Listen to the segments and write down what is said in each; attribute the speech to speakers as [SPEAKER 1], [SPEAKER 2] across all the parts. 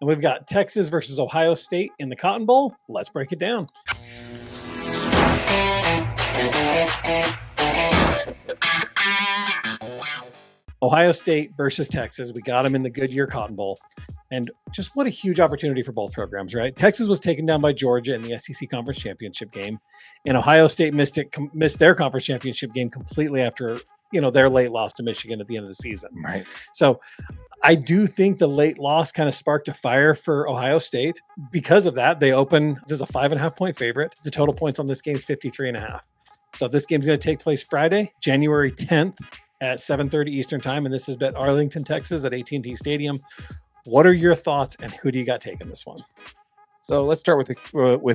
[SPEAKER 1] And we've got Texas versus Ohio State in the Cotton Bowl. Let's break it down. Ohio State versus Texas. We got them in the Goodyear Cotton Bowl. And just what a huge opportunity for both programs, right? Texas was taken down by Georgia in the SEC Conference Championship game. And Ohio State missed their conference championship game completely after, their late loss to Michigan at the end of the season.
[SPEAKER 2] Right.
[SPEAKER 1] So I do think the late loss kind of sparked a fire for Ohio State. Because of that, they open as a 5.5 point favorite. The total points on this game is 53.5. So this game's going to take place Friday, January 10th at 7:30 Eastern time. And this is at Arlington, Texas at AT&T Stadium. What are your thoughts and who do you got taking this one?
[SPEAKER 2] So let's start with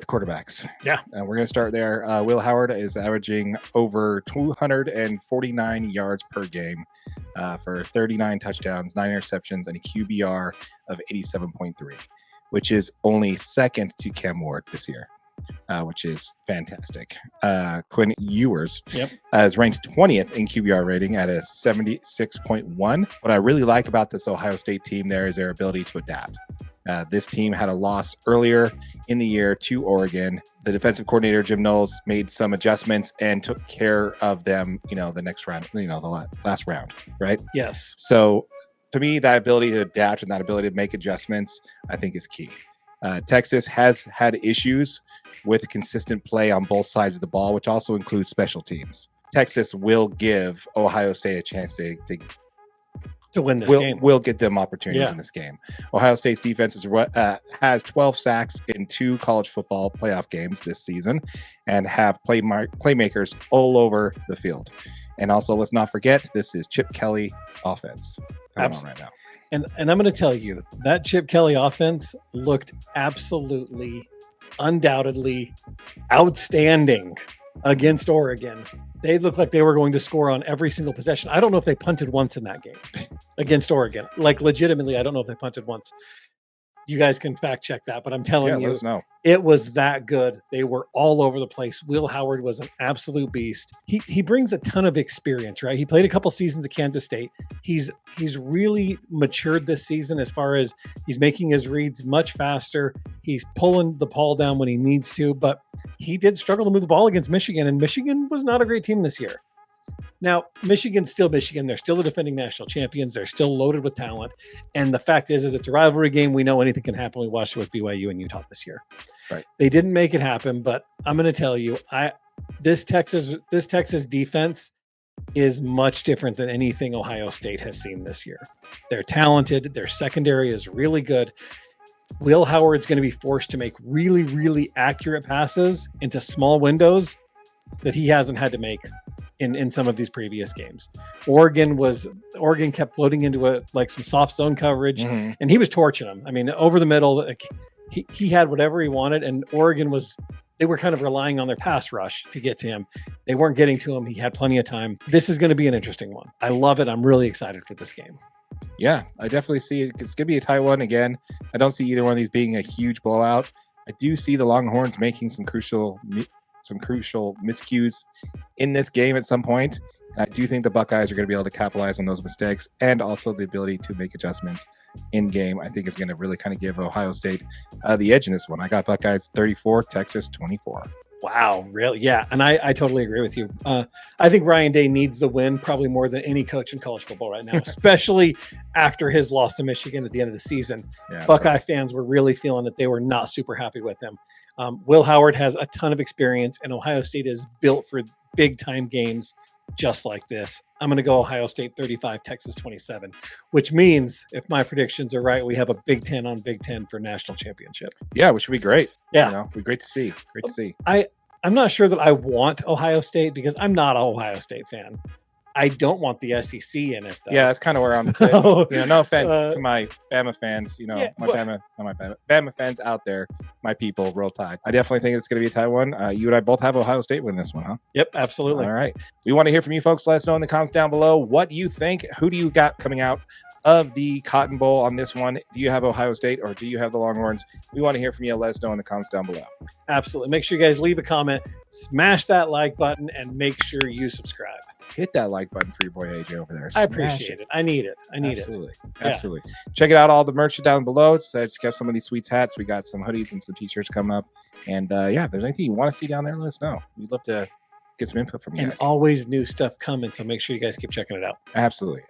[SPEAKER 2] quarterbacks.
[SPEAKER 1] Yeah.
[SPEAKER 2] We're going to start there. Will Howard is averaging over 249 yards per game for 39 touchdowns, 9 interceptions, and a QBR of 87.3, which is only second to Cam Ward this year, which is fantastic. Quinn Ewers is ranked 20th in QBR rating at a 76.1. What I really like about this Ohio State team there is their ability to adapt. This team had a loss earlier in the year to Oregon. The defensive coordinator, Jim Knowles, made some adjustments and took care of them, the next round, the last round, right?
[SPEAKER 1] Yes.
[SPEAKER 2] So to me, that ability to adapt and that ability to make adjustments, I think is key. Texas has had issues with consistent play on both sides of the ball, which also includes special teams. Texas will give Ohio State a chance
[SPEAKER 1] to win this game.
[SPEAKER 2] Will get them opportunities in this game. Ohio State's defense has 12 sacks in 2 college football playoff games this season and have playmakers all over the field. And also, let's not forget, this is Chip Kelly offense going on right now.
[SPEAKER 1] And I'm going to tell you, that Chip Kelly offense looked absolutely, undoubtedly outstanding against Oregon. They looked like they were going to score on every single possession. I don't know if they punted once in that game against Oregon. Like, legitimately, I don't know if they punted once. You guys can fact check that, but I'm telling you, it was that good. They were all over the place. Will Howard was an absolute beast. He brings a ton of experience, right? He played a couple seasons at Kansas State. He's really matured this season as far as he's making his reads much faster. He's pulling the ball down when he needs to, but he did struggle to move the ball against Michigan, and Michigan was not a great team this year. Now, Michigan's still Michigan. They're still the defending national champions. They're still loaded with talent. And the fact is it's a rivalry game. We know anything can happen. We watched it with BYU and Utah this year.
[SPEAKER 2] Right.
[SPEAKER 1] They didn't make it happen, but I'm going to tell you, this Texas defense is much different than anything Ohio State has seen this year. They're talented. Their secondary is really good. Will Howard's going to be forced to make really, really accurate passes into small windows that he hasn't had to make in some of these previous games. Oregon kept floating into some soft zone coverage, and he was torching them. I mean, over the middle, he had whatever he wanted, and they were kind of relying on their pass rush to get to him. They weren't getting to him. He had plenty of time. This is going to be an interesting one. I love it. I'm really excited for this game.
[SPEAKER 2] Yeah, I definitely see it. It's going to be a tight one again. I don't see either one of these being a huge blowout. I do see the Longhorns making some crucial miscues in this game at some point. And I do think the Buckeyes are going to be able to capitalize on those mistakes, and also the ability to make adjustments in game. I think is going to really kind of give Ohio State the edge in this one. I got Buckeyes 34, Texas 24.
[SPEAKER 1] Wow, really? Yeah, and I totally agree with you. I think Ryan Day needs the win probably more than any coach in college football right now, especially after his loss to Michigan at the end of the season. Yeah, Buckeye fans were really feeling that they were not super happy with him. Will Howard has a ton of experience, and Ohio State is built for big-time games just like this. I'm going to go Ohio State 35, Texas 27, which means if my predictions are right, we have a Big Ten on Big Ten for national championship.
[SPEAKER 2] Yeah, which would be great.
[SPEAKER 1] Yeah.
[SPEAKER 2] It'd be great to see. Great to see.
[SPEAKER 1] I'm not sure that I want Ohio State because I'm not an Ohio State fan. I don't want the SEC in it, though.
[SPEAKER 2] Yeah, that's kind of where I'm saying. No offense to my Bama fans, Bama fans out there, my people, Roll Tide. I definitely think it's going to be a tie one. You and I both have Ohio State win this one, huh?
[SPEAKER 1] Yep, absolutely.
[SPEAKER 2] All right. We want to hear from you folks. Let us know in the comments down below what you think. Who do you got coming out of the Cotton Bowl on this one? Do you have Ohio State or do you have the Longhorns? We want to hear from you. Let us know in the comments down below.
[SPEAKER 1] Absolutely. Make sure you guys leave a comment, smash that like button, and make sure you subscribe.
[SPEAKER 2] hit that like button for your boy AJ over there.
[SPEAKER 1] I appreciate it. I need it.
[SPEAKER 2] Absolutely.
[SPEAKER 1] Yeah.
[SPEAKER 2] Absolutely. Check it out. All the merch down below. So check out some of these sweet hats. We got some hoodies and some t-shirts coming up. And if there's anything you want to see down there, let us know. We'd love to get some input from you
[SPEAKER 1] And
[SPEAKER 2] guys.
[SPEAKER 1] always new stuff coming. So make sure you guys keep checking it out.
[SPEAKER 2] Absolutely.